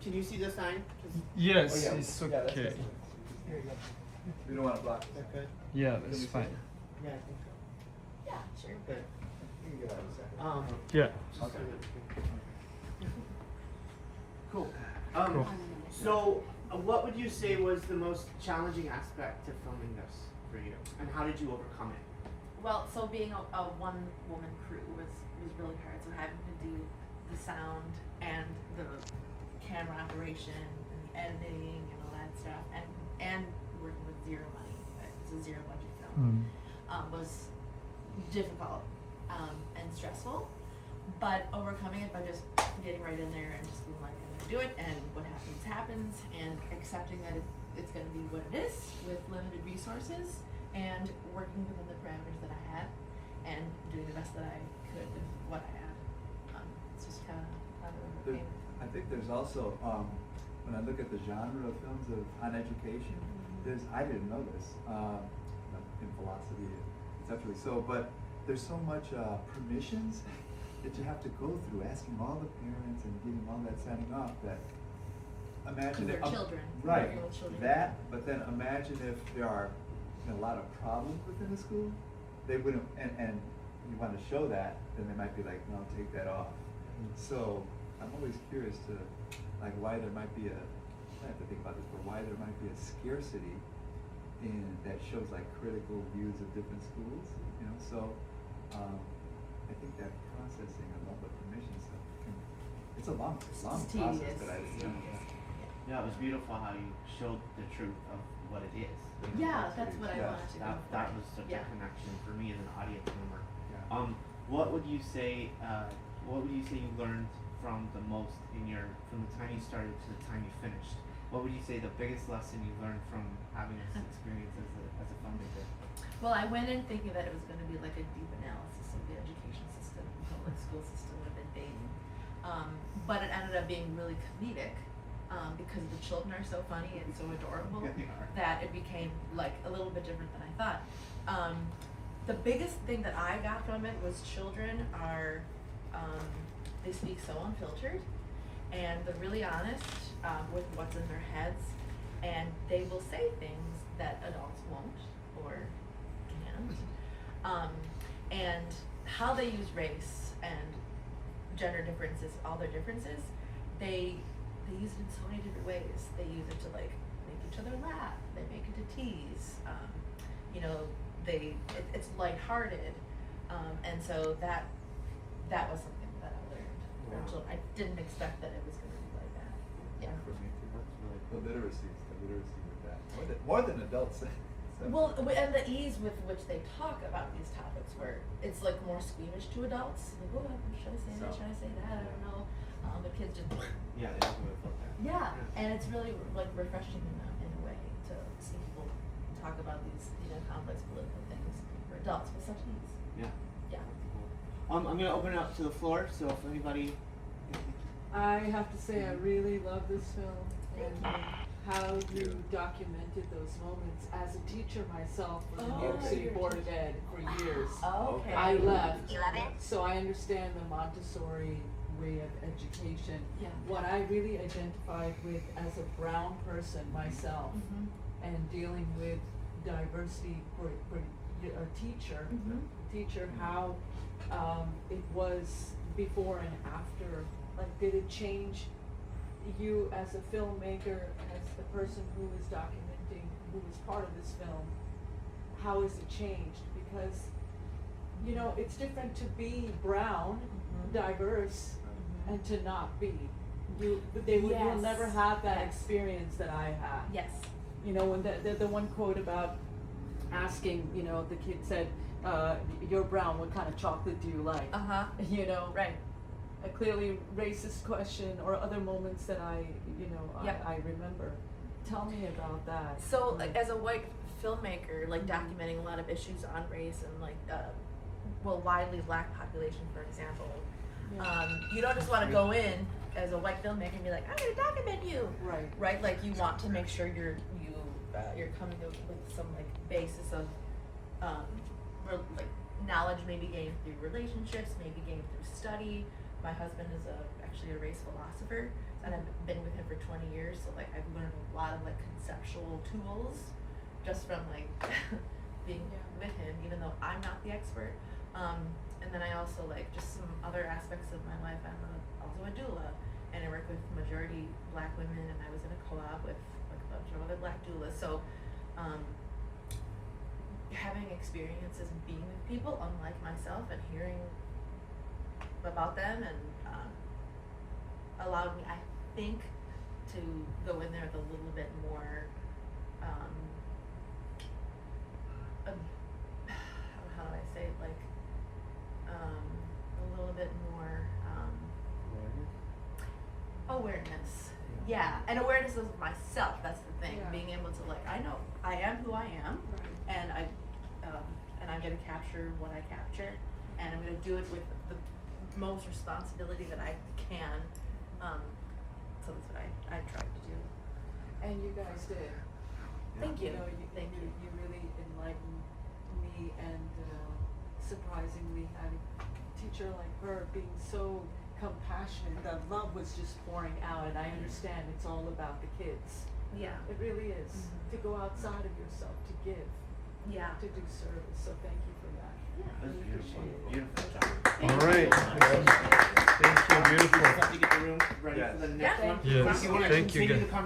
can you see the sign? Yes, Oh, yeah. it's Yeah, that's okay. Here you go. We don't want to block. Is that good? Yeah, that's you fine. Yeah, I think so. Yeah, sure. Good. You can get out in a second. Yeah. Okay. Cool. Cool. So, what would you say was the most challenging aspect to filming this for you, and how did you overcome it? Well, so being a one-woman crew was really hard. So having to do the sound and the camera operation and the editing and all that stuff, and working with zero money, it's a zero budget film, was difficult and stressful. But overcoming it by just getting right in there and just being like, I'm gonna do it, and what happens happens, and accepting that it's gonna be what it is with limited resources, and working within the parameters that I had, and doing the best that I could with what I had. It's just kind of how it overcame it. I think there's also, when I look at the genre of films on education, I didn't know this, in philosophy, conceptually, but there's so much permissions that you have to go through, asking all the parents and getting all that signing off, that imagine They're if, children. right, They're little children. that, but then imagine if there are a lot of problems within the school, they wouldn't, and you want to show that, then they might be like, no, take that off. So I'm always curious to, like, why there might be I have to think about this, but why there might be a scarcity that shows like critical views of different schools, so I think that processing of all the permission stuff it's a long process tedious. that I didn't know. Yeah, it was beautiful how you showed the truth of what it is. Yeah, that's what I Yeah. wanted to go for. That was such Yeah. a connection for me as an audience member. Yeah. What would you say? What would you say you learned from the most from the time you started to the time you finished? What would you say the biggest lesson you learned from having this experience as a filmmaker? Well, I went in thinking that it was going to be like a deep analysis of the education system, the public school system of invading. But it ended up being really comedic because the children are so funny and so adorable that it became like a little bit different than I thought. The biggest thing that I got from it was children are, they speak so unfiltered, and they're really honest with what's in their heads, and they will say things that adults won't or can't. And how they use race and gender differences, all their differences, they use it in so many different ways. They use it to like make each other laugh. They make it to tease. It's lighthearted, and so that was something that I learned from Wow. children. I didn't expect that it was going to be like that. Yeah. For me too. That's really The cool. literacy with that. More than adults. Well, and the ease with which they talk about these topics, where it's like more squeamish to adults. Like, oh, should I say that? Should I say that? I don't know. The kids just. Yeah, they definitely felt that. Yeah, and it's really like refreshing in a way to see people talk about these complex political things for adults with such ease. Yeah. Yeah. I'm gonna open it up to the floor. So if anybody. I have to say I really love this film and how you documented those moments. As a teacher myself for the New York Okay. City Board of Ed for years, Oh, okay. I left, so I understand the Montessori way of education. Yeah. What I really identified with as a brown person myself Mhm. and dealing with diversity for a teacher, how it was before and after. Like, did it change you as a filmmaker, as the person who is documenting, who is part of this film? How has it changed? Because, it's different to be brown, Mhm. diverse, Mhm. and to not be. You'll Yes. never have that Yes. experience that I had. Yes. When the one quote about asking, the kid said, you're brown, what kind of chocolate do you like? Uh-huh. Right. A clearly racist question, or other moments that I Yep. I remember. Tell me about that. So, like, as a white filmmaker, like documenting a lot of issues on race and like, widely black population, for example, Yeah. you don't just want to go in as a white filmmaker and be like, I'm going to document you, Right. right? Like, you want to make sure you're coming up with some like basis of, like knowledge maybe gained through relationships, maybe gained through study, my husband is actually a race philosopher, and I've been with him for 20 years, so like I've learned a lot of like conceptual tools just from like being with him, even though I'm not the expert. And then I also like just some other aspects of my life. I'm also a doula, and I work with majority Black women, and I was in a co-op with like a bunch of other Black doulas. So having experiences and being with people unlike myself and hearing about them and allowed me, I think, to go in there with a little bit more how do I say it, like a little bit more awareness. Yeah, and awareness of myself, that's the thing. Yeah. Being able to like, I know I am who I am, and I'm gonna capture what I capture, and I'm gonna do it with the most responsibility that I can. So that's what I tried to do. And you guys did. Thank you. You know, Thank you. You really enlightened me, and surprisingly had a teacher like her being so compassionate. The love was just pouring out, and I understand it's all about the kids. Yeah. It really is. Mhm. To go outside of yourself, to give, Yeah. to do service. So thank you for that. Yeah. That was Really beautiful. appreciate it. Beautiful job. All right. Thank you, We beautiful. just have to get the room ready Yes. for the Yeah, next thank one. you. Yes, If you wanna thank you, continue guys. the conversation.